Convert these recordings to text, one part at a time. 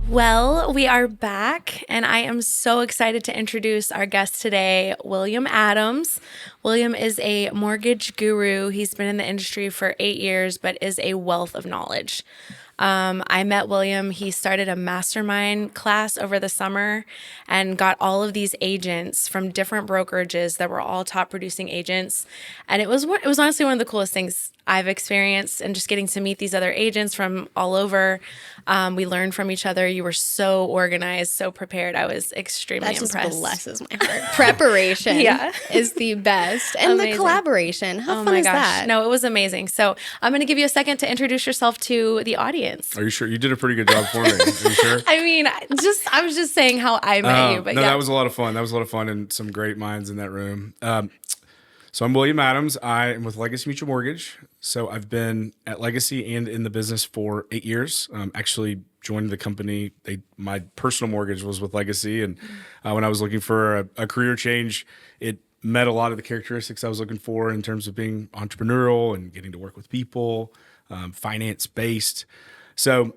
Well, we are back, and I am so excited to introduce our guest today, William Adams. William is a mortgage guru. He's been in the industry for 8 years, but is a wealth of knowledge. I met William. He started a mastermind class over the summer and got all of these agents from different brokerages that were all top producing agents. And it was honestly one of the coolest things I've experienced, and just getting to meet these other agents from all over. We learned from each other. You were so organized, so prepared. I was extremely impressed. That just blesses my heart. Preparation is the best. And Amazing. The collaboration. How fun is that? No, it was amazing. So I'm going to give you a second to introduce yourself to the audience. Are you sure? You did a pretty good job for me. Are you sure? I mean, I was just saying how I met you. But no, that was a lot of fun. That was a lot of fun, and some great minds in that room. So I'm William Adams. I am with Legacy Mutual Mortgage. So I've been at Legacy and in the business for 8 years. Actually joined the company. My personal mortgage was with Legacy. And when I was looking for a career change, it met a lot of the characteristics I was looking for in terms of being entrepreneurial and getting to work with people, finance-based. So,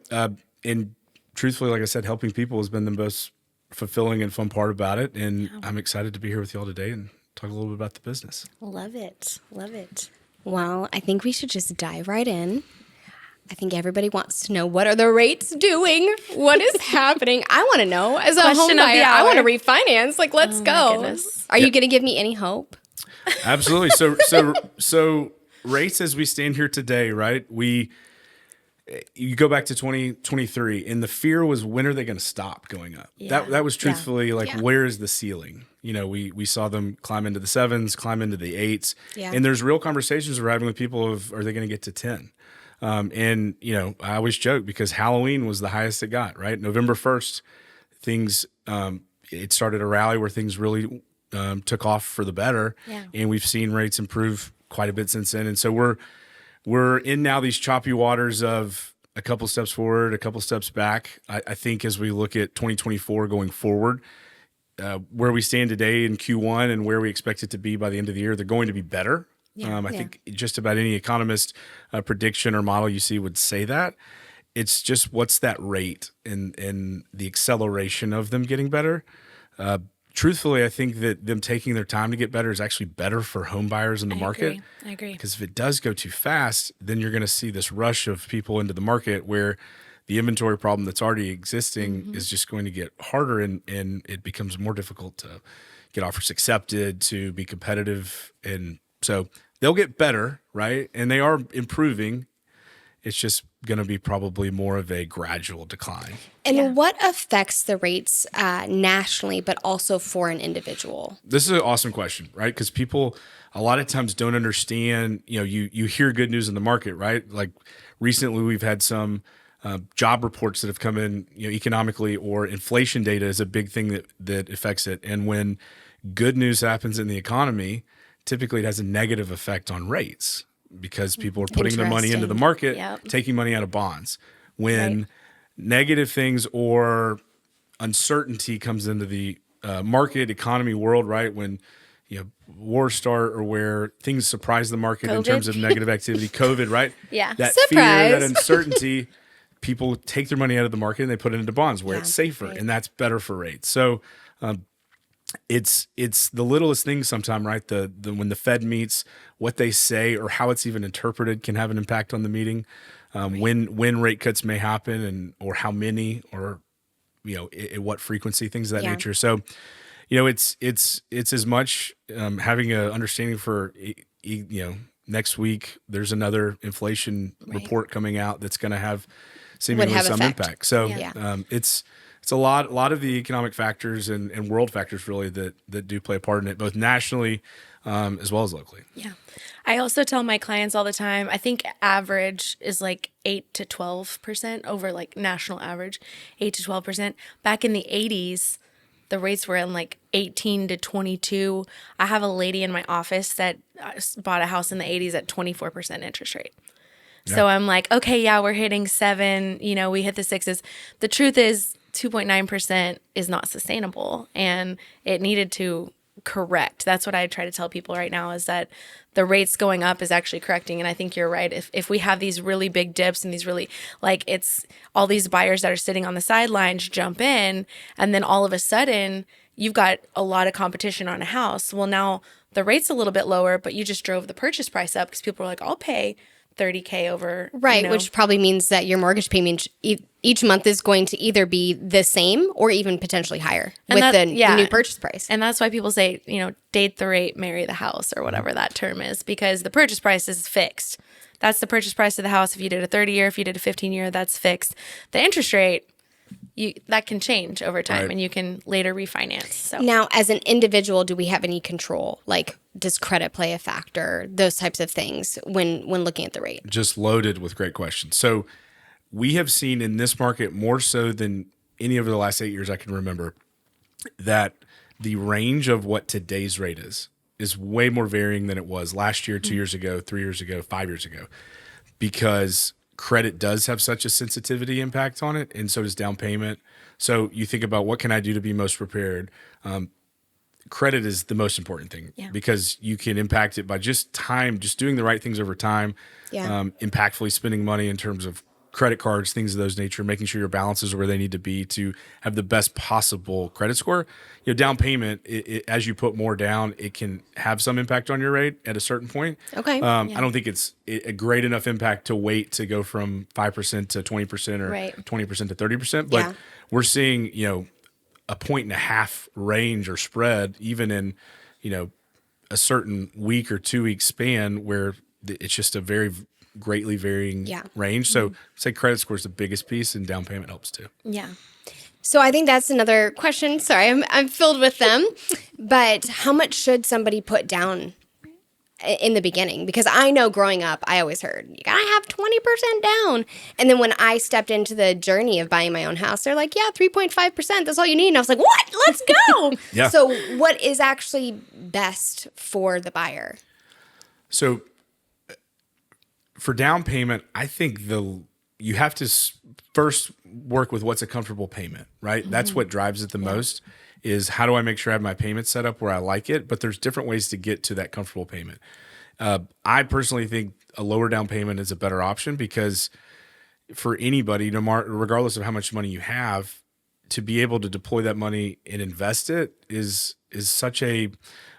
and truthfully, like I said, helping people has been the most fulfilling and fun part about it. And I'm excited to be here with y'all today and talk a little bit about the business. Love it. Love it. Well, I think we should just dive right in. I think everybody wants to know, what are the rates doing? What is happening? I want to know. As a home buyer, I want to refinance. Like, let's go. Are you going to give me any hope? Absolutely. So rates as we stand here today, right? You go back to 2023, and the fear was, when are they going to stop going up? Yeah. That was truthfully where is the ceiling? You know, we saw them climb into the 7s, climb into the 8s, and there's real conversations we're having with people of, are they going to get to 10? And, you know, I always joke because Halloween was the highest it got, right? November 1st, things, it started a rally where things really took off for the better, and we've seen rates improve quite a bit since then. And so we're in now these choppy waters of a couple steps forward, a couple steps back. I think as we look at 2024 going forward, where we stand today in Q1 and where we expect it to be by the end of the year, they're going to be better. I think just about any economist prediction or model you see would say that. It's just, what's that rate and the acceleration of them getting better. Truthfully, I think that them taking their time to get better is actually better for home buyers in the market. I agree. Because if it does go too fast, then you're going to see this rush of people into the market where the inventory problem that's already existing is just going to get harder, and it becomes more difficult to get offers accepted, to be competitive. And so they'll get better, right? And they are improving. It's just going to be probably more of a gradual decline. And what affects the rates nationally, but also for an individual? This is an awesome question, right? Because people a lot of times don't understand, you know, you hear good news in the market, right? Like recently we've had some job reports that have come in, you know, economically, or inflation data is a big thing that affects it. And when good news happens in the economy, typically it has a negative effect on rates, because people are putting their money into the market, taking money out of bonds. When negative things or uncertainty comes into the market, economy, world, right? When, you know, wars start, or where things surprise the market in terms of negative activity, COVID, right? That surprise. Fear, that uncertainty, people take their money out of the market and they put it into bonds where it's safer, and that's better for rates. So it's the littlest things sometimes, right? The when the Fed meets, what they say or how it's even interpreted can have an impact on the meeting. When rate cuts may happen, and or how many, or, you know, at what frequency, things of that nature. So, you know, it's as much having an understanding for, you know, next week there's another inflation report coming out that's going to have seemingly some impact. So it's a lot of the economic factors and world factors really that do play a part in it, both nationally as well as locally. Yeah. I also tell my clients all the time, I think average is like 8 to 12% over like national average, 8 to 12%. Back in the 80s, the rates were in like 18 to 22. I have a lady in my office that bought a house in the 80s at 24% interest rate. So I'm like, okay, yeah, we're hitting 7, we hit the 6s. The truth is 2.9% is not sustainable, and it needed to correct. That's what I try to tell people right now, is that the rates going up is actually correcting. And I think you're right. If we have these really big dips and these really, like, it's all these buyers that are sitting on the sidelines jump in, and then all of a sudden you've got a lot of competition on a house. Well, now the rate's a little bit lower, but you just drove the purchase price up because people are like, I'll pay $30K over. Right, which probably means that your mortgage payment each month is going to either be the same or even potentially higher with the new purchase price. And that's why people say, date the rate, marry the house, or whatever that term is, because the purchase price is fixed. That's the purchase price of the house. If you did a 30-year, if you did a 15-year, that's fixed. The interest rate, that can change over time, and you can later refinance. So now, as an individual, do we have any control? Like, does credit play a factor? Those types of things when looking at the rate. Just loaded with great questions. So we have seen in this market, more so than any of the last 8 years I can remember, that the range of what today's rate is way more varying than it was last year, 2 years ago, 3 years ago, 5 years ago, because credit does have such a sensitivity impact on it, and so does down payment. So you think about, what can I do to be most prepared? Credit is the most important thing, because you can impact it by just doing the right things over time, impactfully spending money in terms of credit cards, things of those nature, making sure your balances are where they need to be to have the best possible credit score. Down payment, as you put more down, it can have some impact on your rate at a certain point. Okay. I don't think it's a great enough impact to wait to go from 5% to 20% or 20% to 30%. But we're seeing, a 1.5 range or spread, even in, a certain week or 2 week span, where it's just a very greatly varying range. So say credit score is the biggest piece, and down payment helps too. Yeah. So I think that's another question. Sorry, I'm filled with them. But how much should somebody put down in the beginning? Because I know growing up, I always heard, you gotta have 20% down. And then when I stepped into the journey of buying my own house, they're like, 3.5%, that's all you need. And I was like, what? Let's go. So what is actually best for the buyer? So for down payment, I think you have to first work with what's a comfortable payment, right? That's what drives it the most, is how do I make sure I have my payment set up where I like it? But there's different ways to get to that comfortable payment. I personally think a lower down payment is a better option, because for anybody, regardless of how much money you have, to be able to deploy that money and invest it is such a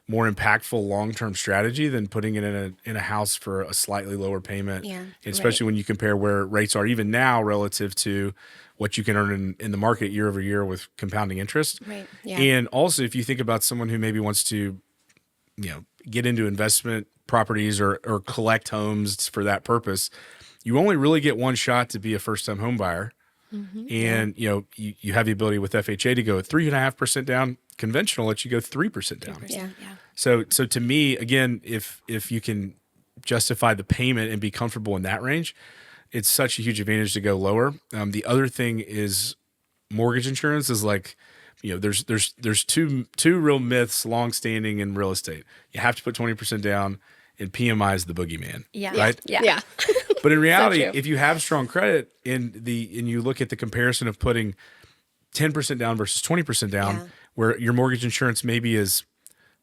more impactful long-term strategy than putting it in a house for a slightly lower payment, especially when you compare where rates are even now relative to what you can earn in the market year over year with compounding interest. Right. Yeah. And also, if you think about someone who maybe wants to, get into investment properties or collect homes for that purpose, you only really get one shot to be a first-time home buyer. And you have the ability with FHA to go 3.5% down. Conventional lets you go 3% down. So to me, again, if you can justify the payment and be comfortable in that range, it's such a huge advantage to go lower. The other thing is mortgage insurance is like, there's two real myths long-standing in real estate. You have to put 20% down, and PMI is the boogeyman. Right? Yeah. But in reality, if you have strong credit and you look at the comparison of putting 10% down versus 20% down, where your mortgage insurance maybe is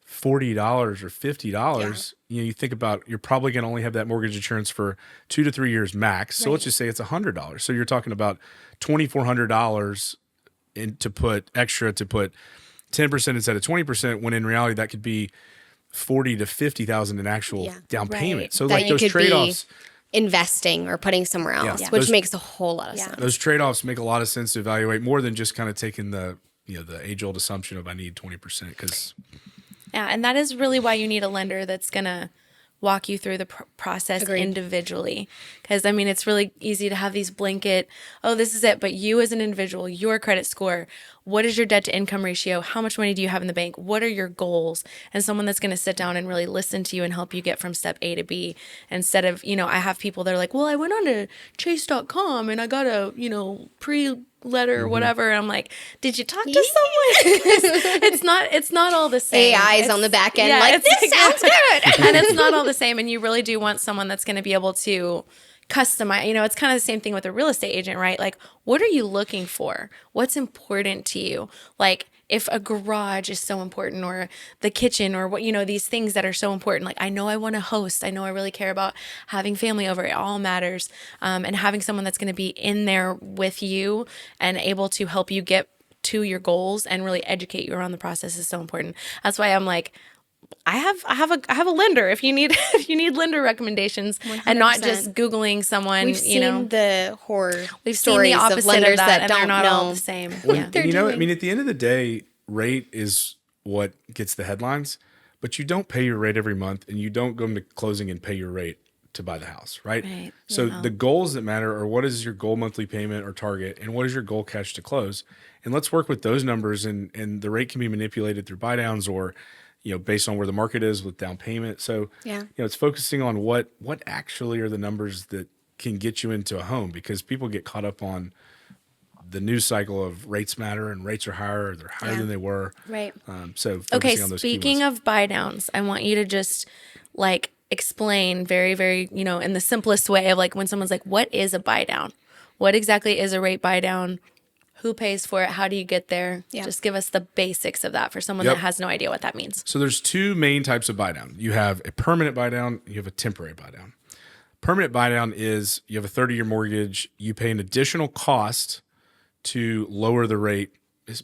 $40 or $50, you think about, you're probably going to only have that mortgage insurance for 2 to 3 years max. So let's just say it's $100. So you're talking about $2,400 to put 10% instead of 20%, when in reality that could be $40,000 to $50,000 in actual down payment. So that like those trade-offs, investing or putting somewhere else, which makes a whole lot of sense. Those trade-offs make a lot of sense to evaluate, more than just kind of taking the age-old assumption of I need 20%, because and that is really why you need a lender that's gonna walk you through the process individually. Because it's really easy to have these blanket, this is it. But you as an individual, your credit score, what is your debt to income ratio? How much money do you have in the bank? What are your goals? And someone that's going to sit down and really listen to you and help you get from step A to B, instead of, I have people that are like, well, I went on to chase.com and I got a, pre-letter or whatever. And I'm like, did you talk to someone? it's not all the same. AI's on the back end this sounds good. And it's not all the same. And you really do want someone that's going to be able to customize, it's kind of the same thing with a real estate agent, right? Like, what are you looking for? What's important to you? Like, if a garage is so important, or the kitchen, or what, these things that are so important. Like, I know I want to host. I know I really care about having family over. It all matters. And having someone that's going to be in there with you and able to help you get to your goals and really educate you around the process is so important. That's why I'm like, I have a lender if you need lender recommendations 100%. And not just Googling someone. We've seen the horror We've stories seen the opposite of lenders of that, and don't they're not know all the same. At the end of the day, rate is what gets the headlines, but you don't pay your rate every month, and you don't go into closing and pay your rate to buy the house, right? So the goals that matter are, what is your goal monthly payment or target, and what is your goal cash to close? And let's work with those numbers, and the rate can be manipulated through buy downs, or based on where the market is with down payment. So it's focusing on what actually are the numbers that can get you into a home, because people get caught up on the news cycle of rates matter, and rates are higher, or they're higher than they were. Right. So focusing on those speaking of buy downs, I want you to just like explain very, very, in the simplest way of like, when someone's like, what is a buy down? What exactly is a rate buy down? Who pays for it? How do you get there? Yeah. Just give us the basics of that for someone that has no idea what that means. So there's two main types of buy down. You have a permanent buy down, you have a temporary buy down. Permanent buy down is, you have a 30-year mortgage, you pay an additional cost to lower the rate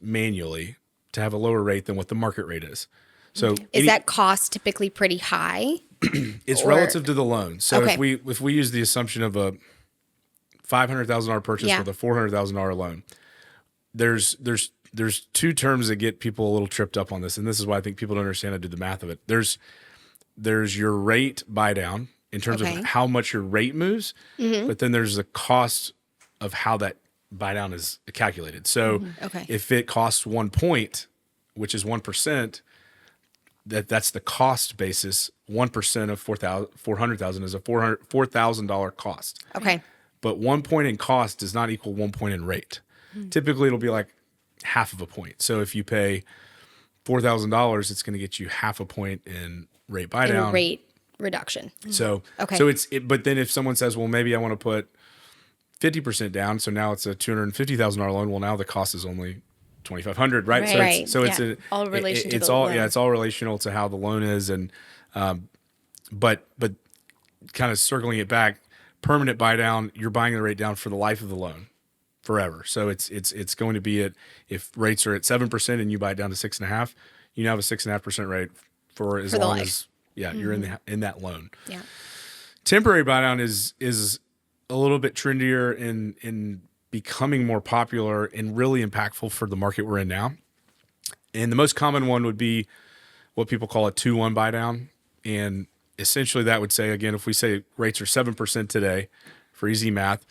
manually, to have a lower rate than what the market rate is. So is that cost typically pretty high? It's relative to the loan. So if we use the assumption of a $500,000 purchase with a $400,000 loan, there's two terms that get people a little tripped up on this, and this is why I think people don't understand how to do the math of it. There's your rate buy down in terms of how much your rate moves, but then there's the cost of how that buy down is calculated. So if it costs 1 point, which is 1%, that's the cost basis. 1% of $400,000 is a $4,000 cost. Okay. But 1 point in cost does not equal 1 point in rate. Typically, it'll be like half of a point. So if you pay $4,000, it's going to get you half a point in rate buy down. Rate reduction. So but then if someone says, well, maybe I want to put 50% down, so now it's a $250,000 loan. Well, now the cost is only $2,500, right? So it's all relation to the loan. loan. Yeah, it's all relational to how the loan is, and but kind of circling it back, permanent buy down, you're buying the rate down for the life of the loan, forever. So it's going to be if rates are at 7% and you buy it down to 6.5%, you now have a 6.5% rate for as long as you're in that loan. Yeah. Temporary buy down is a little bit trendier in becoming more popular and really impactful for the market we're in now. And the most common one would be what people call a 2-1 buy down. And essentially that would say, again, if we say rates are 7% today, for easy math,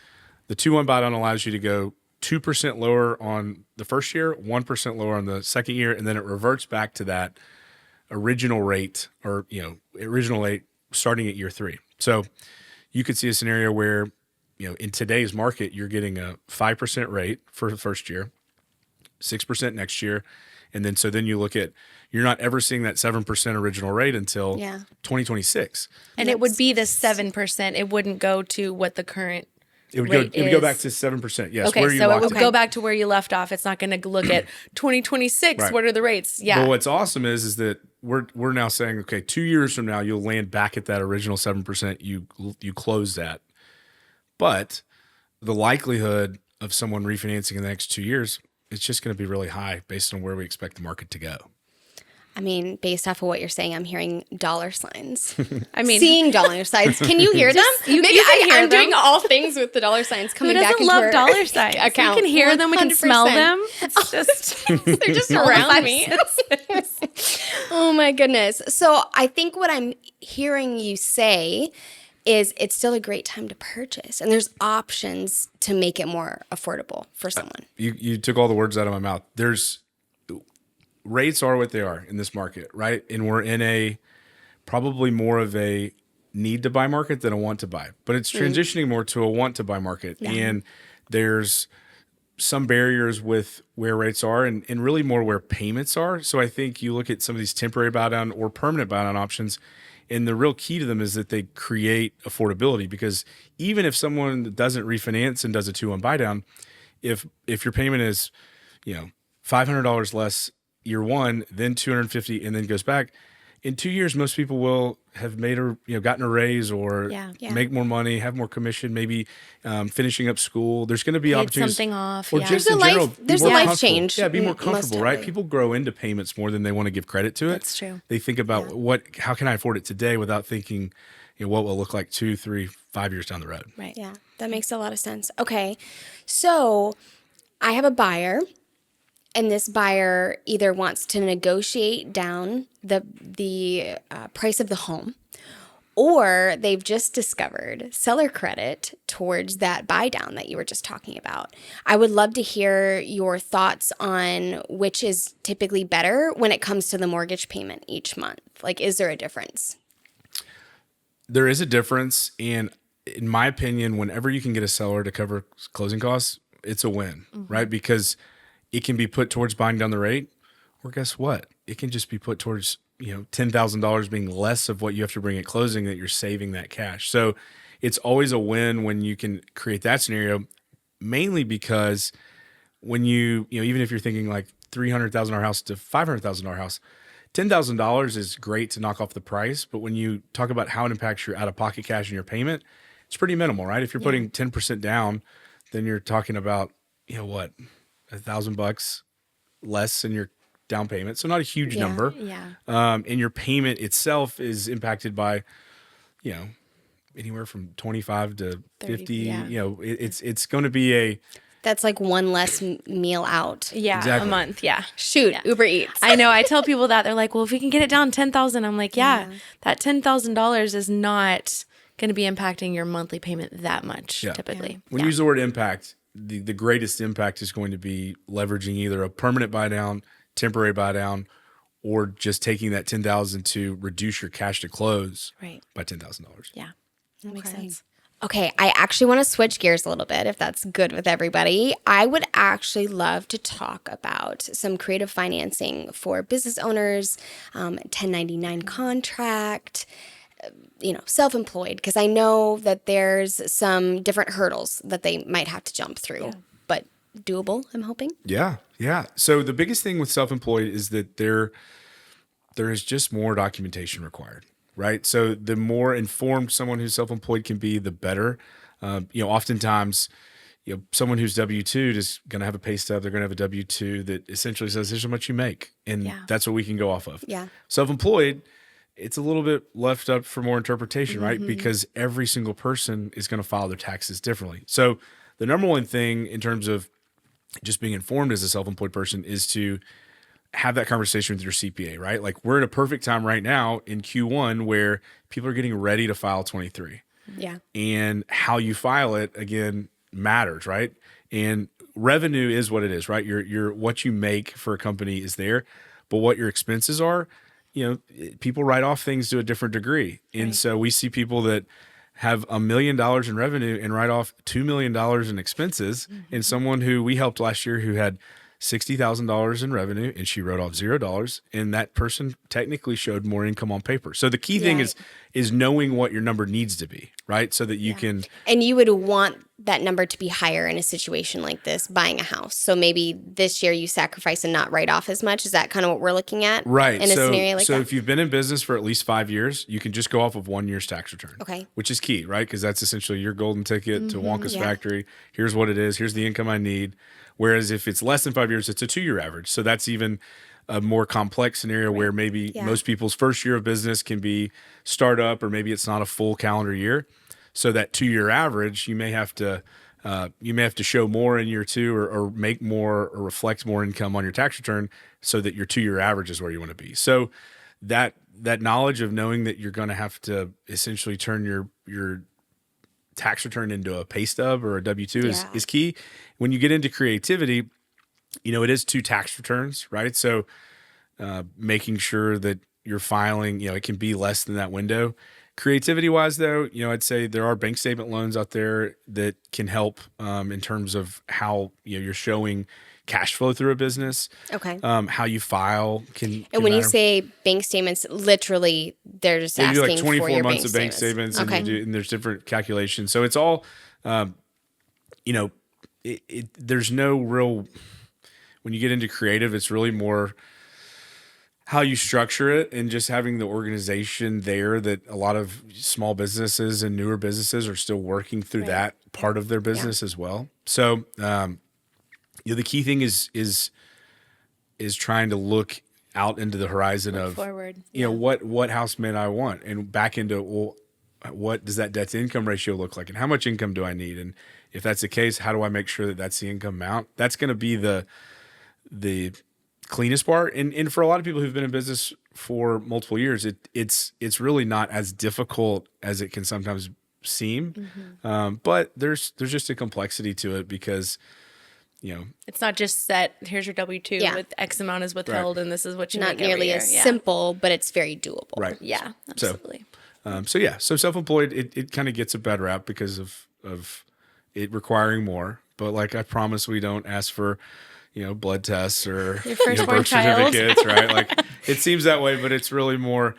the 2-1 buy down allows you to go 2% lower on the first year, 1% lower on the second year, and then it reverts back to that original rate, or original rate starting at year 3. So you could see a scenario where, in today's market, you're getting a 5% rate for the first year, 6% next year, and then you look at, you're not ever seeing that 7% original rate until 2026. And it would be the 7%. It wouldn't go to what the current It would go back to 7%. Yes. Okay, so it would go back to where you left off. It's not going to look at 2026. Right. What are the rates? Yeah. But what's awesome is that we're now saying, okay, 2 years from now you'll land back at that original 7%. You close that, but the likelihood of someone refinancing in the next 2 years, it's just going to be really high based on where we expect the market to go. I mean, based off of what you're saying, I'm hearing dollar signs. Seeing dollar signs. Can you hear them? I'm doing all things with the dollar signs coming back into our dollar signs? Account. We can hear them. We can smell them. It's just they're just around me. Oh my goodness. So I think what I'm hearing you say is it's still a great time to purchase, and there's options to make it more affordable for someone. You took all the words out of my mouth. Rates are what they are in this market, right? And we're in probably more of a need to buy market than a want to buy, but it's transitioning more to a want to buy market. Yeah. And there's some barriers with where rates are, and really more where payments are. So I think you look at some of these temporary buy down or permanent buy down options, And the real key to them is that they create affordability, because even if someone doesn't refinance and does a 2-1 buy down, if your payment is, $500 less year one, then 250, and then goes back, in 2 years, most people will have made gotten a raise, or make more money, have more commission, maybe finishing up school. There's going to be Paid opportunities, something off. or just in general, there's a life change. Yeah, be more comfortable, right? People grow into payments more than they want to give credit to it. That's true. They think about how can I afford it today, without thinking, what will it look like 2, 3, 5 years down the road. Right. Yeah, that makes a lot of sense. Okay, so I have a buyer. And this buyer either wants to negotiate down the price of the home, or they've just discovered seller credit towards that buy down that you were just talking about. I would love to hear your thoughts on which is typically better when it comes to the mortgage payment each month. Like, is there a difference? There is a difference. And in my opinion, whenever you can get a seller to cover closing costs, it's a win, right? Because it can be put towards buying down the rate, or guess what? It can just be put towards, $10,000 being less of what you have to bring at closing, that you're saving that cash. So it's always a win when you can create that scenario, mainly because when even if you're thinking like $300,000 house to $500,000 house, $10,000 is great to knock off the price. But when you talk about how it impacts your out-of-pocket cash and your payment, it's pretty minimal, right? If you're putting 10% down, then you're talking about, $1,000 less in your down payment. So not a huge number. Yeah. And your payment itself is impacted by, anywhere from 25 to 50. Yeah. It's going to be That's like one less meal out. Yeah. Exactly. A month. Yeah. Shoot, Yeah. Uber Eats. I know. I tell people that. They're like, well, if we can get it down 10,000, I'm like, that $10,000 is not going to be impacting your monthly payment that much typically. When you use the word impact, the greatest impact is going to be leveraging either a permanent buy down, temporary buy down, or just taking that $10,000 to reduce your cash to close by $10,000. Yeah. That makes sense. Okay, I actually want to switch gears a little bit, if that's good with everybody. I would actually love to talk about some creative financing for business owners, 1099 contract, self-employed, because I know that there's some different hurdles that they might have to jump through, but doable, I'm hoping. Yeah. So the biggest thing with self-employed is that there is just more documentation required, right? So the more informed someone who's self-employed can be, the better. Oftentimes, someone who's W-2 is going to have a pay stub. They're going to have a W-2 that essentially says, here's how much you make. And that's what we can go off of. Yeah. Self-employed, it's a little bit left up for more interpretation, right? Because every single person is going to file their taxes differently. So the number one thing in terms of just being informed as a self-employed person is to have that conversation with your CPA, right? Like, we're in a perfect time right now in Q1 where people are getting ready to file 23. Yeah. And how you file it, again, matters, right? And revenue is what it is, right? Your what you make for a company is there, but what your expenses are, people write off things to a different degree. And so we see people that have $1 million in revenue and write off $2 million in expenses. And someone who we helped last year who had $60,000 in revenue and she wrote off $0, and that person technically showed more income on paper. So the key thing is knowing what your number needs to be, right? So that you can. And you would want that number to be higher in a situation like this, buying a house. So maybe this year you sacrifice and not write off as much. Is that kind of what we're looking at? Right. In a scenario like that? So if you've been in business for at least 5 years, you can just go off of 1 year's tax return. Okay. Which is key, right? Because that's essentially your golden ticket to Wonka's factory. Here's what it is. Here's the income I need. Whereas if it's less than 5 years, it's a 2-year average. So that's even a more complex scenario where maybe most people's first year of business can be startup, or maybe it's not a full calendar year. So that 2-year average, you may have to show more in year 2, or make more or reflect more income on your tax return, so that your 2-year average is where you want to be. So that knowledge of knowing that you're going to have to essentially turn your tax return into a pay stub or a W-2 is key. When you get into creativity, it is 2 tax returns, right? So making sure that you're filing, it can be less than that window. Creativity wise, though, I'd say there are bank statement loans out there that can help in terms of how you're showing cash flow through a business. Okay. How you file can And when you matter. say bank statements, literally they're just You do asking like 24 for your months of bank statements, Okay. and there's different calculations. So it's all, there's no real. When you get into creative, it's really more how you structure it and just having the organization there that a lot of small businesses and newer businesses are still working through that part of their business as well. So, the key thing is trying to look out into the horizon of forward. What house may I want, and back into, well, what does that debt to income ratio look like, and how much income do I need? And if that's the case, how do I make sure that that's the income amount? That's going to be the cleanest part. And for a lot of people who've been in business for multiple years, it's really not as difficult as it can sometimes seem. But there's just a complexity to it because, it's not just set, here's your W-2 with X amount is withheld and this is what you Not make every nearly year. as simple, but it's very doable. Right. Yeah, absolutely. So self-employed, it kind of gets a bad rap because of it requiring more. But like I promise, we don't ask for, blood tests or Your firstborn birth child. certificates, right? Like it seems that way, but it's really more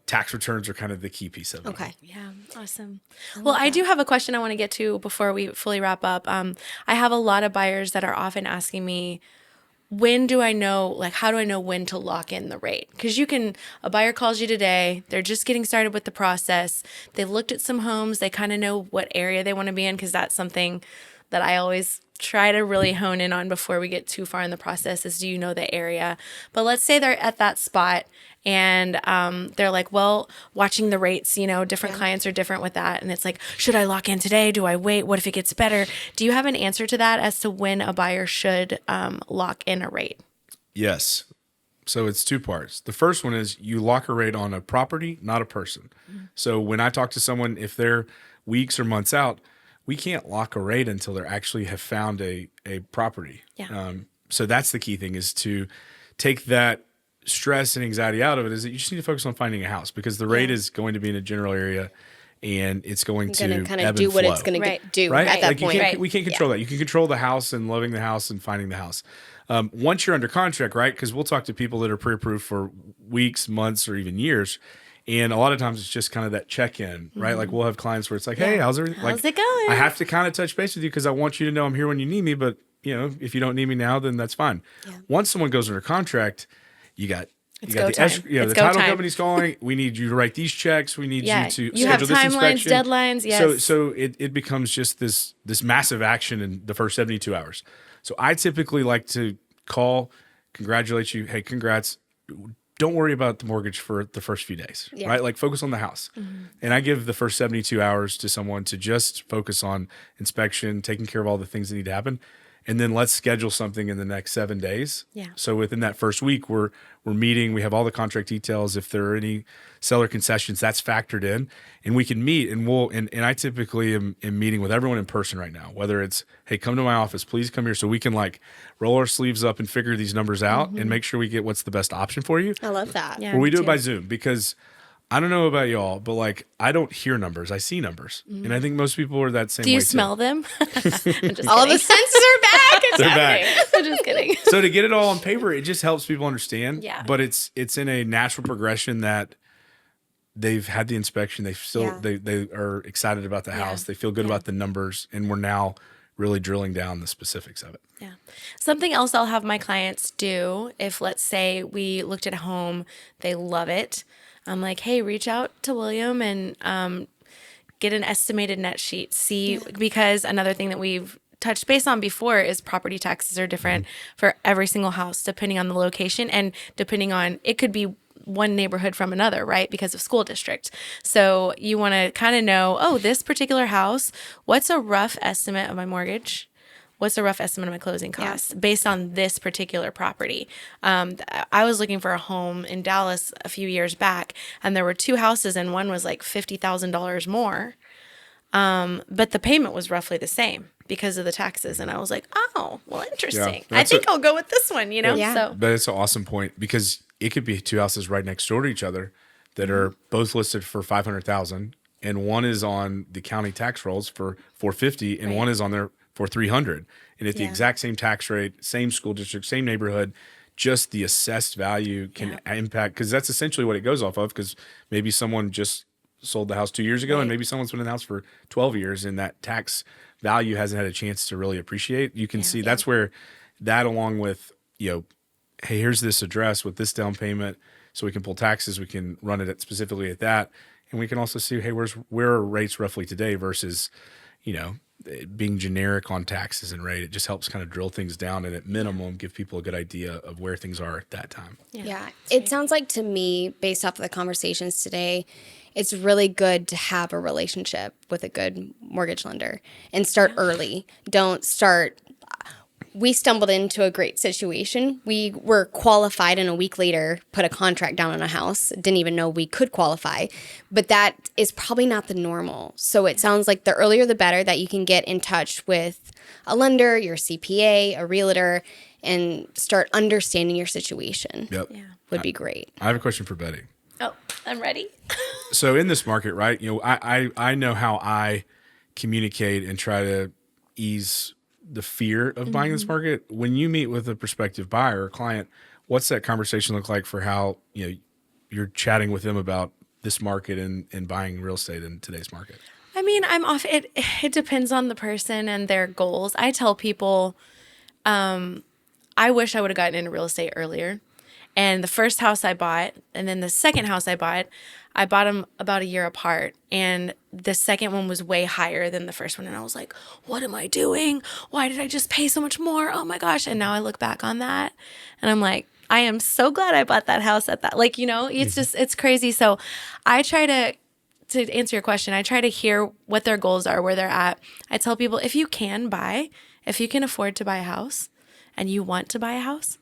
tax returns are kind of the key piece of it. Okay. Yeah, awesome. Well, I do have a question I want to get to before we fully wrap up. I have a lot of buyers that are often asking me, when do I know, like, how do I know when to lock in the rate? Because a buyer calls you today, they're just getting started with the process. They looked at some homes, they kind of know what area they want to be in, because that's something that I always try to really hone in on before we get too far in the process is, do you know the area? But let's say they're at that spot and they're like, well, watching the rates, different clients are different with that. And it's like, should I lock in today? Do I wait? What if it gets better? Do you have an answer to that as to when a buyer should lock in a rate? Yes. So it's two parts. The first one is you lock a rate on a property, not a person. So when I talk to someone, if they're weeks or months out, we can't lock a rate until they actually have found a property. Yeah. So that's the key thing, is to take that stress and anxiety out of it, is that you just need to focus on finding a house, because the rate is going to be in a general area and it's going to kind ebb of do and what flow. it's going to do Right? at that Like point. we can't control that. You can control the house and loving the house and finding the house. Once you're under contract, right? Because we'll talk to people that are pre-approved for weeks, months, or even years. And a lot of times it's just kind of that check-in, right? Like we'll have clients where it's like, hey, how's everything? How's it going? I have to kind of touch base with you because I want you to know I'm here when you need me. But, if you don't need me now, then that's fine. Yeah. Once someone goes under contract, you got the the title company's calling. We need you to write these checks. We need you to you have schedule this timelines, inspection. deadlines. Yes. So it becomes just this massive action in the first 72 hours. So I typically like to call, congratulate you. Hey, congrats. Don't worry about the mortgage for the first few days, right? Like focus on the house. And I give the first 72 hours to someone to just focus on inspection, taking care of all the things that need to happen. And then let's schedule something in the next 7 days. Yeah. So within that first week, we're meeting. We have all the contract details. If there are any seller concessions, that's factored in, and we can meet. And and I typically am meeting with everyone in person right now. Whether it's, hey, come to my office, please come here, so we can like roll our sleeves up and figure these numbers out and make sure we get what's the best option for you. I love that. Yeah, Or we me do too. it by Zoom, because I don't know about y'all, but like I don't hear numbers, I see numbers, and I think most people are that same way. Do you too. smell them? I'm just All the kidding. senses are back. It's They're happening. back. I'm just kidding. So to get it all on paper, it just helps people understand. Yeah. But it's in a natural progression that they've had the inspection. They are excited about the house. They feel good about the numbers, and we're now really drilling down the specifics of it. Yeah. Something else I'll have my clients do, if let's say we looked at a home, they love it. I'm like, hey, reach out to William and get an estimated net sheet. Because another thing that we've touched base on before is property taxes are different for every single house, depending on the location and depending on, it could be one neighborhood from another, right? Because of school district. So you want to kind of know, this particular house, what's a rough estimate of my mortgage? What's a rough estimate of my closing costs based on this particular property? I was looking for a home in Dallas a few years back, and there were two houses, and one was like $50,000 more. But the payment was roughly the same because of the taxes. And I was like, oh, well, interesting. I think I'll go with this one, Yeah. So But it's an awesome point, because it could be two houses right next door to each other that are both listed for 500,000, and one is on the county tax rolls for 450, and one is on there for 300, and at the exact same tax rate, same school district, same neighborhood. Just the assessed value can impact, because that's essentially what it goes off of. Because maybe someone just sold the house 2 years ago, and maybe someone's been in the house for 12 years, and that tax value hasn't had a chance to really appreciate. You can see that's where that, along with, hey, here's this address with this down payment, so we can pull taxes, we can run it specifically at that, and we can also see, hey, where are rates roughly today versus, being generic on taxes and rate. It just helps kind of drill things down, and at minimum give people a good idea of where things are at that time. Yeah. It sounds like to me, based off of the conversations today, it's really good to have a relationship with a good mortgage lender and start early. Don't start. We stumbled into a great situation. We were qualified, and a week later put a contract down on a house. Didn't even know we could qualify. But that is probably not the normal. So it sounds like the earlier the better, that you can get in touch with a lender, your CPA, a realtor, and start understanding your situation. Would be great. I have a question for Betty. Oh, I'm ready. So in this market, right, I know how I communicate and try to ease the fear of buying this market. When you meet with a prospective buyer or client, what's that conversation look like for how you're chatting with them about this market and buying real estate in today's market? I mean, it depends on the person and their goals. I tell people, I wish I would have gotten into real estate earlier. And the first house I bought, and then the second house I bought them about a year apart. And the second one was way higher than the first one. And I was like, what am I doing? Why did I just pay so much more? Oh my gosh. And now I look back on that and I'm like, I am so glad I bought that house at that. It's just, it's crazy. So I try to answer your question, I try to hear what their goals are, where they're at. I tell people, if you can afford to buy a house and you want to buy a house,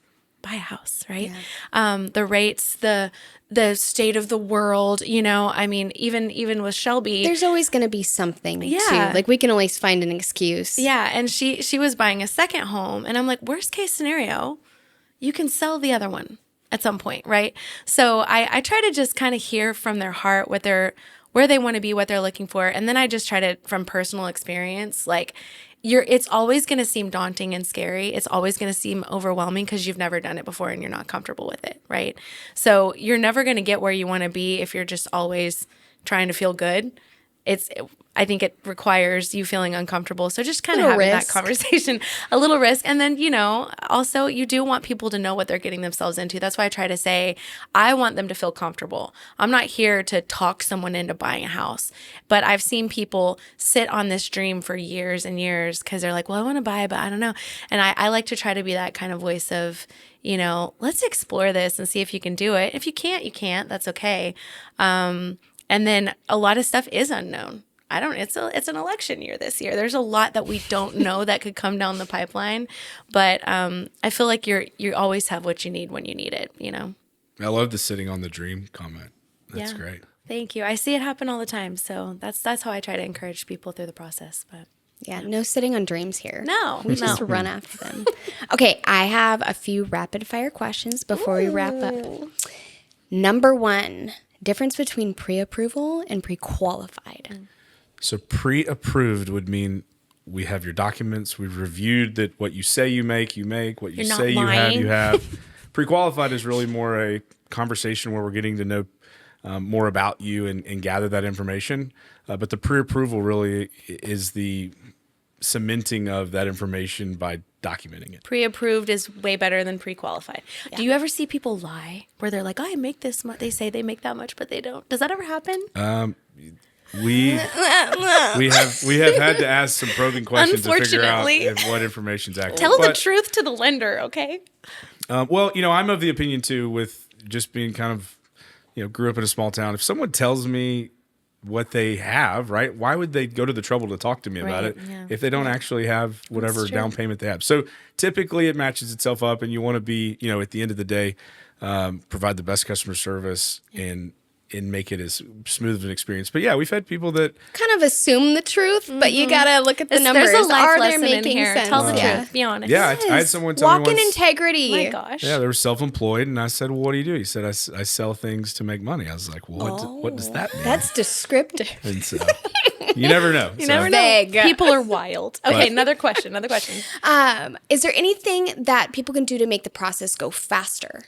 right? The rates, the state of the world, I mean, even with Shelby, there's always going to be something too. Like we can always find an excuse. Yeah. And she was buying a second home, and I'm like, worst case scenario, you can sell the other one at some point. Right. So I try to just kind of hear from their heart where they want to be, what they're looking for. And then I just try to, from personal experience, it's always going to seem daunting and scary. It's always going to seem overwhelming because you've never done it before and you're not comfortable with it, right? So you're never going to get where you want to be if you're just always trying to feel good. I think it requires you feeling uncomfortable. So just kind of having that conversation, a little risk. And then, also you do want people to know what they're getting themselves into. That's why I try to say, I want them to feel comfortable. I'm not here to talk someone into buying a house, but I've seen people sit on this dream for years and years because they're like, well, I want to buy, but I don't know. And I like to try to be that kind of voice of, let's explore this and see if you can do it. If you can't, you can't. That's okay. And then a lot of stuff is unknown. It's an election year this year. There's a lot that we don't know that could come down the pipeline, but I feel like you always have what you need when you need it, I love the sitting on the dream comment. That's great. Thank you. I see it happen all the time. So that's how I try to encourage people through the process. But yeah, no sitting on dreams here. No, we just run after them. Okay, I have a few rapid fire questions before we wrap up. Number 1, difference between pre-approval and pre-qualified. So pre-approved would mean we have your documents. We've reviewed that what you say you make. What you say you have. Pre-qualified is really more a conversation where we're getting to know more about you and gather that information. But the pre-approval really is the cementing of that information by documenting it. Pre-approved is way better than pre-qualified. Yeah. Do you ever see people lie where they're like, I make this much. They say they make that much, but they don't. Does that ever happen? We have had to ask some probing questions to figure out what information's accurate. Tell the truth to the lender, okay? Well, I'm of the opinion too, with just being kind of, grew up in a small town. If someone tells me what they have, right, why would they go to the trouble to talk to me about it if they don't actually have whatever down payment they have? So typically it matches itself up, and you want to be, at the end of the day, provide the best customer service and and make it as smooth of an experience. But yeah, we've had people that kind of assume the truth, but you gotta look at the numbers. There's a life Are they lesson in making here. sense? Tell the truth. Be honest. Yeah, I had someone tell Walk me in once. integrity. Oh my gosh. Yeah, they were self-employed, and I said, "Well, what do you do?" He said, "I sell things to make money." I was like, "Well, what does that mean?" That's descriptive. And so you never know. You never know. Vague. People are wild. Okay, another question. Is there anything that people can do to make the process go faster,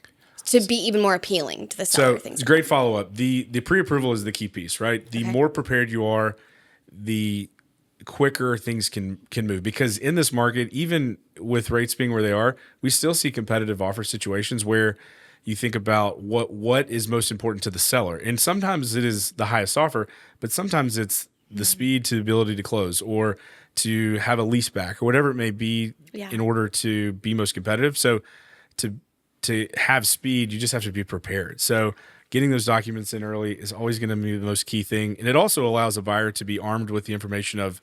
to be even more appealing to the seller? So it's a great follow-up. The pre-approval is the key piece, right? The more prepared you are, the quicker things can move. Because in this market, even with rates being where they are, we still see competitive offer situations where you think about what is most important to the seller. And sometimes it is the highest offer, but sometimes it's the speed to ability to close or to have a lease back or whatever it may be in order to be most competitive. So to have speed, you just have to be prepared. So getting those documents in early is always going to be the most key thing. And it also allows a buyer to be armed with the information of,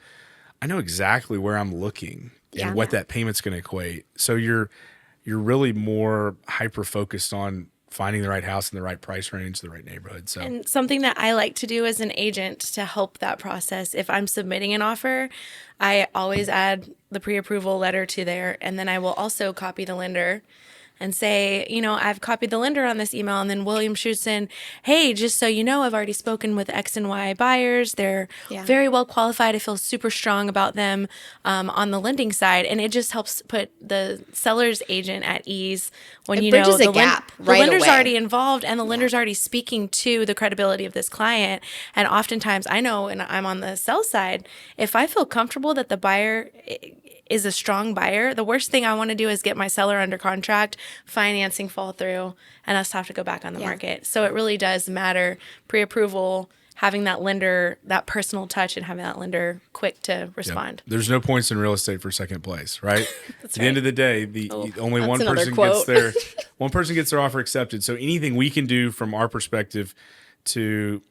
I know exactly where I'm looking and what that payment's going to equate. So you're really more hyper-focused on finding the right house in the right price range, the right neighborhood. So, And something that I like to do as an agent to help that process, if I'm submitting an offer, I always add the pre-approval letter to there, and then I will also copy the lender and say, I've copied the lender on this email, and then William shoots in, hey, just so you know, I've already spoken with X and Y buyers. They're very well qualified. I feel super strong about them on the lending side. And it just helps put the seller's agent at ease when It bridges a gap the right lender's away. already involved and the lender's already speaking to the credibility of this client. And oftentimes I know, and I'm on the sell side, if I feel comfortable that the buyer is a strong buyer, the worst thing I want to do is get my seller under contract, financing fall through, and us have to go back on the market. So it really does matter, pre-approval, having that lender, that personal touch, and having that lender quick to respond. there's no points in real estate for second place, right? At the end of the day, only one another person quote. gets their offer accepted. So anything we can do from our perspective to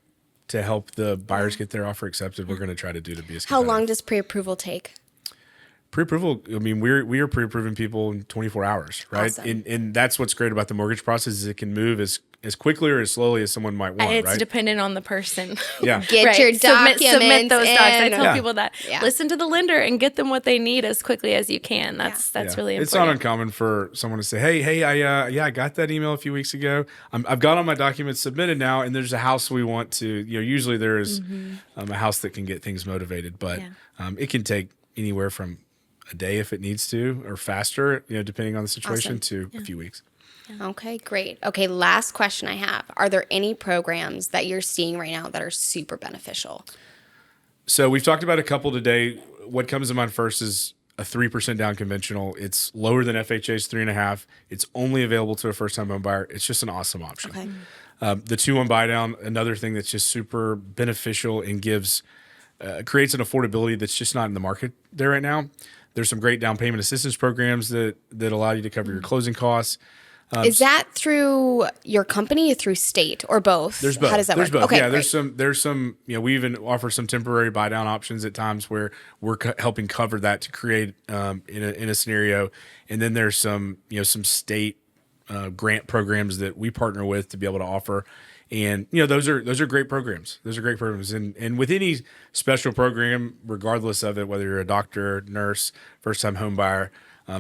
help the buyers get their offer accepted, we're going to try to do to be as How competitive. long does pre-approval take? Pre-approval, I mean, we are pre-approving people in 24 hours, right? Awesome. And that's what's great about the mortgage process is it can move as quickly or as slowly as someone might want, It's right? dependent on the person. Yeah. Get your documents Submit those docs. I in. tell people that. Yeah. Listen to the lender and get them what they need as quickly as you can. That's really important. It's not uncommon for someone to say, "Hey, I got that email a few weeks ago. I've got all my documents submitted now, and there's a house we want to." Usually there is a house that can get things motivated, but it can take anywhere from a day if it needs to, or faster, depending on the situation, to a few weeks. Okay, great. Okay, last question I have. Are there any programs that you're seeing right now that are super beneficial? So we've talked about a couple today. What comes to mind first is a 3% down conventional. It's lower than FHA's 3.5. It's only available to a first-time home buyer. It's just an awesome option. Okay. The 2-1 buy down, another thing that's just super beneficial and creates an affordability that's just not in the market there right now. There's some great down payment assistance programs that allow you to cover your closing costs. Is that through your company or through state or both? There's both. How does that There's work? both. Okay, Yeah, great. there's some. We even offer some temporary buy down options at times where we're helping cover that to create in a scenario. And then there's some some state grant programs that we partner with to be able to offer. And those are great programs. Those are great programs. And with any special program, regardless of it, whether you're a doctor, nurse, first time home buyer,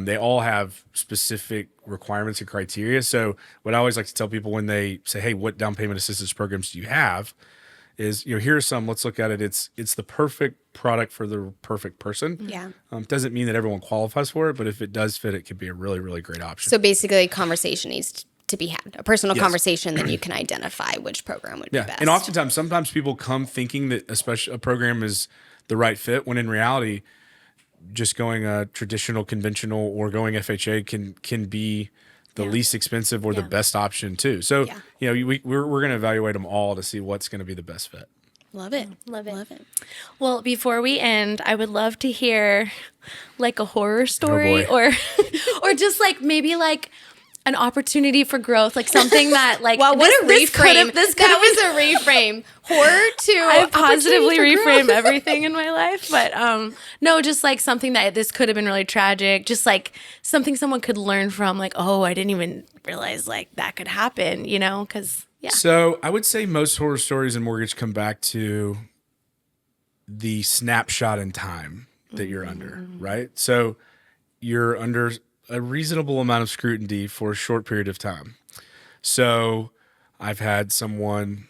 they all have specific requirements and criteria. So what I always like to tell people when they say, "Hey, what down payment assistance programs do you have?" is here are some. Let's look at it. It's the perfect product for the perfect person. Yeah. Doesn't mean that everyone qualifies for it, but if it does fit, it could be a really, really great option. So basically, a conversation needs to be had, a personal conversation, then you can identify which program would be best. And oftentimes, sometimes people come thinking that a program is the right fit, when in reality, just going a traditional, conventional, or going FHA can be the least expensive or the best option too. So we're going to evaluate them all to see what's going to be the best fit. Love it. Love it. Love it. Well, before we end, I would love to hear like a horror story or just like maybe like an opportunity for growth, like something that like Wow, what a reframe. That was a reframe. Horror to I positively opportunity for reframe growth. everything in my life, but no, just like something that this could have been really tragic, just like something someone could learn from, like, oh, I didn't even realize like that could happen, because Yeah. So I would say most horror stories in mortgage come back to the snapshot in time that you're under, right? So you're under a reasonable amount of scrutiny for a short period of time. So I've had someone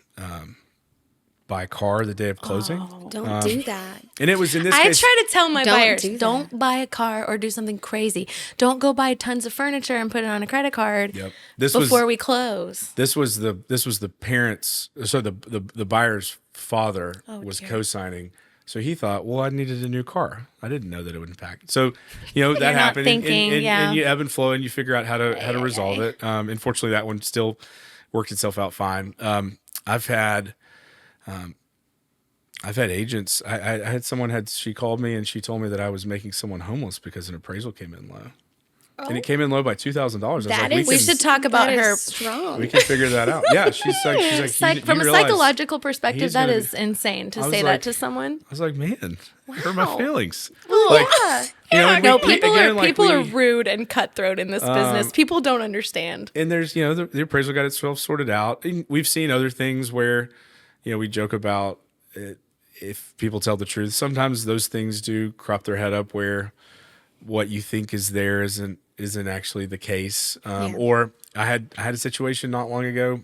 buy a car the day of closing. Don't do that. And it was in this I case. try to tell my Don't buyers, do that. don't buy a car or do something crazy. Don't go buy tons of furniture and put it on a credit card Yep. before we close. This was the parents. So the buyer's father was dear. co-signing. So he thought, well, I needed a new car. I didn't know that it would impact. So, that not happened. thinking, And you ebb and flow, and you figure out how to resolve it. Unfortunately, that one still worked itself out fine. I've had agents. I had someone she called me and she told me that I was making someone homeless because an appraisal came in low. And it came in low by $2,000. We should talk about her. Strong. We can figure that out. Yeah, she's like, From a psychological perspective, he's that gonna is insane to I was say like- that to someone. I was like, man, hurt my Wow. feelings. Yeah. and People are rude and cutthroat in this business. People don't understand. And there's, the appraisal got itself sorted out. And we've seen other things where, we joke about it, if people tell the truth. Sometimes those things do crop their head up where what you think is there isn't actually the case. Or I had a situation not long ago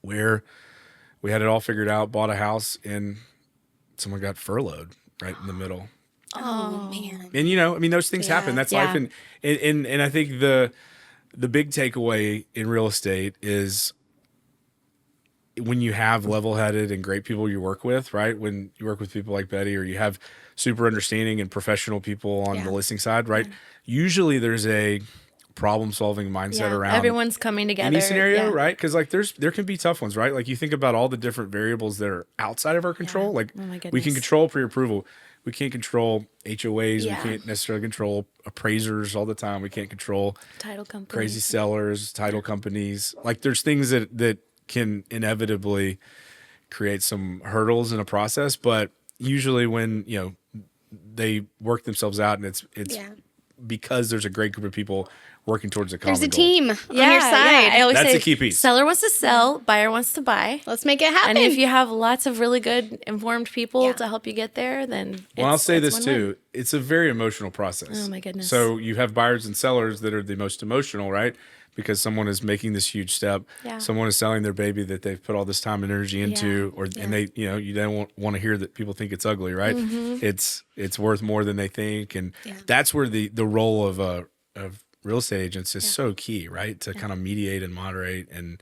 where we had it all figured out, bought a house, and someone got furloughed right in the middle. Oh man. And those things happen. That's Yeah. life. And I think the big takeaway in real estate is when you have level-headed and great people you work with, right? When you work with people like Betty, or you have super understanding and professional people on the listing side, right? Usually there's a problem-solving mindset around Everyone's coming together. any scenario, Yeah. right? Because there can be tough ones, right? Like you think about all the different variables that are outside of our control. Like Oh my we can goodness. control pre-approval. We can't control HOAs. Yeah. We can't necessarily control appraisers all the time. We can't control Title company. crazy sellers, title companies. Like there's things that can inevitably create some hurdles in a process, but usually when they work themselves out, and it's because there's a great group of people working towards a common There's a goal. team on your side. I always That's say a key piece. seller wants to sell, buyer wants to buy. Let's make it happen. And if you have lots of really good informed people Yeah. to help you get there, then Well, I'll say it's this win-win. too. It's a very emotional process. Oh, my goodness. So you have buyers and sellers that are the most emotional, right? Because someone is making this huge step. Yeah. Someone is selling their baby that they've put all this time and energy into, and they, you don't want to hear that people think it's ugly, right? Mm-hmm. It's worth more than they think, and that's where the role of real estate agents is so key, right? To kind of mediate and moderate and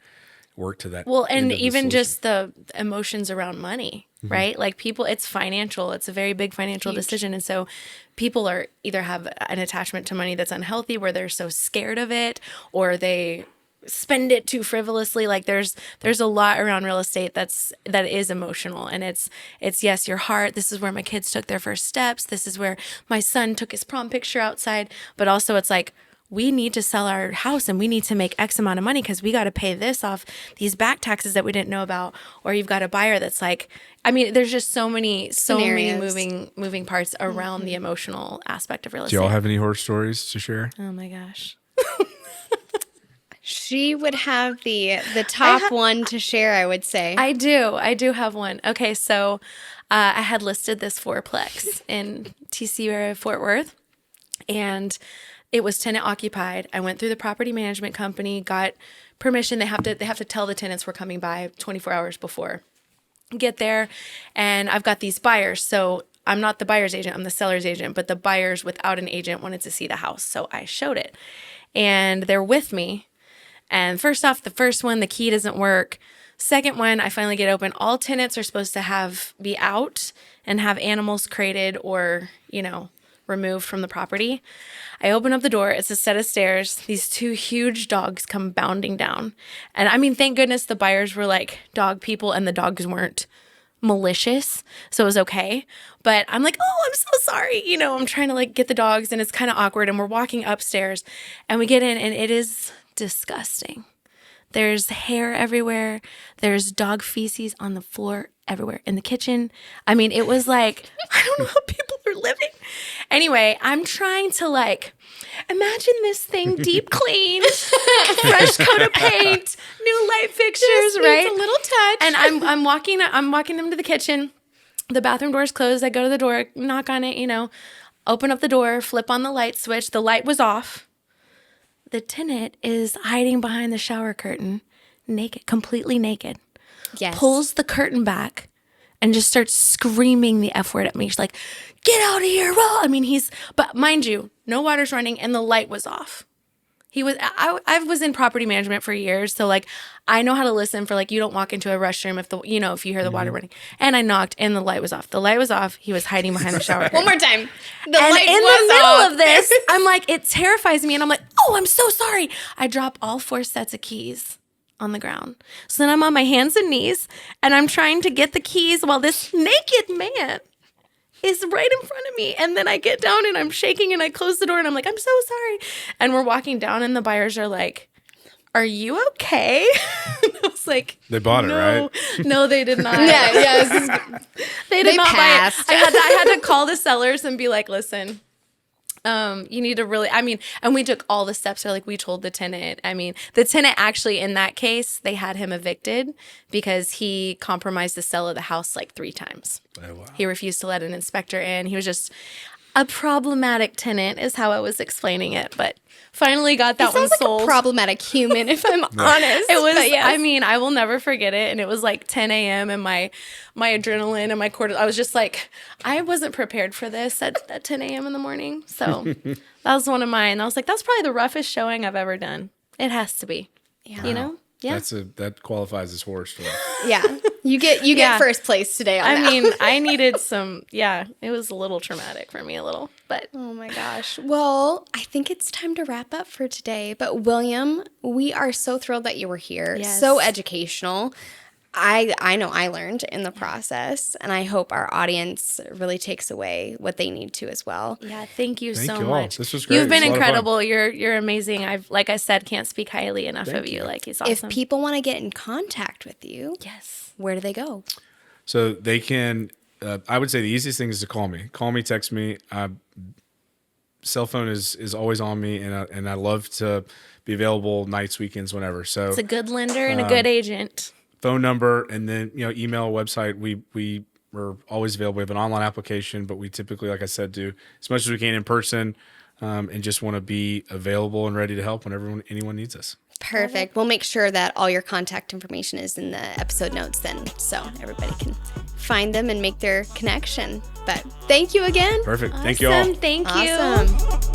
work to that. Well, and end of the even solution. just the emotions around money, right? Like people, it's financial. It's a very big financial decision. And so people are either have an attachment to money that's unhealthy where they're so scared of it, or they spend it too frivolously. Like there's a lot around real estate that is emotional, and it's yes, your heart. This is where my kids took their first steps. This is where my son took his prom picture outside. But also it's like, we need to sell our house and we need to make X amount of money because we got to pay this off, these back taxes that we didn't know about. Or you've got a buyer that's like, there's just so many Scenarios. moving parts around the emotional aspect of real Do estate. y'all have any horror stories to share? Oh my gosh. She would have the top one to share, I would say. I do have one. Okay, so I had listed this fourplex in TCU area, Fort Worth, and it was tenant occupied. I went through the property management company, got permission. They have to tell the tenants we're coming by 24 hours before. Get there, and I've got these buyers. So I'm not the buyer's agent, I'm the seller's agent, but the buyers without an agent wanted to see the house. So I showed it, and they're with me. And first off, the first one, the key doesn't work. Second one, I finally get open. All tenants are supposed to be out and have animals crated or, removed from the property. I open up the door. It's a set of stairs. These two huge dogs come bounding down. And thank goodness the buyers were like dog people and the dogs weren't malicious. So it was okay. But I'm like, oh, I'm so sorry. I'm trying to get the dogs, and it's kind of awkward. And we're walking upstairs and we get in, and it is disgusting. There's hair everywhere. There's dog feces on the floor everywhere in the kitchen. It was like, I don't know how people are living. Anyway, I'm trying to imagine this thing deep cleaned, fresh coat of paint, new light fixtures, Just right? needs a little touch. And I'm walking them to the kitchen. The bathroom door's closed. I go to the door, knock on it, open up the door, flip on the light switch. The light was off. The tenant is hiding behind the shower curtain, naked, completely naked. Yes. Pulls the curtain back and just starts screaming the F word at me. She's like, get out of here. But mind you, no water's running and the light was off. I was in property management for years. So I know how to listen for you don't walk into a restroom if you hear the water running. And I knocked and the light was off. The light was off. He was hiding behind the shower. One more time. The and light in was the middle off. of this, I'm it terrifies me. And I'm oh, I'm so sorry. I drop all 4 sets of keys on the ground. So then I'm on my hands and knees and I'm trying to get the keys while this naked man is right in front of me. And then I get down and I'm shaking and I close the door and I'm I'm so sorry. And we're walking down and the buyers are like, are you okay? I was they bought it, right? No, they did not. They did not passed. buy it. I had to call the sellers and be like, listen, you need to really, and we took all the steps. We told the tenant, the tenant actually in that case, they had him evicted because he compromised the sale of the house 3 times. Oh, wow. He refused to let an inspector in. He was just a problematic tenant is how I was explaining it, but finally got that one sold. Like a problematic human, if I'm honest. It was, yes. I will never forget it. And it was 10 a.m. and my adrenaline and my cortisol, I was just I wasn't prepared for this at 10 a.m. in the morning. So that was one of mine. I was that's probably the roughest showing I've ever done. It has to be, Yeah. Yeah. That qualifies as horror story. Yeah. You get first place today on that. I needed it was a little traumatic for me but. Oh my gosh. Well, I think it's time to wrap up for today. But William, we are so thrilled that you were here. Yes. So educational. I know I learned in the process, and I hope our audience really takes away what they need to as well. Yeah, thank you so you all. much. This was great. You've been It was a lot of incredible. You're amazing. Like I said, can't speak highly enough of you. He's awesome. If people want to get in contact with you, yes, where do they go? So they can, I would say the easiest thing is to call me. Call me, text me. Cell phone is always on me, and I love to be available nights, weekends, whenever. So it's a good lender and a good agent. Phone number, and then email, website. We're always available. We have an online application, but we typically, like I said, do as much as we can in person, and just want to be available and ready to help whenever anyone needs us. Perfect. We'll make sure that all your contact information is in the episode notes then, so everybody can find them and make their connection. But thank you again. Perfect. Awesome. Thank you all. Thank you. Awesome.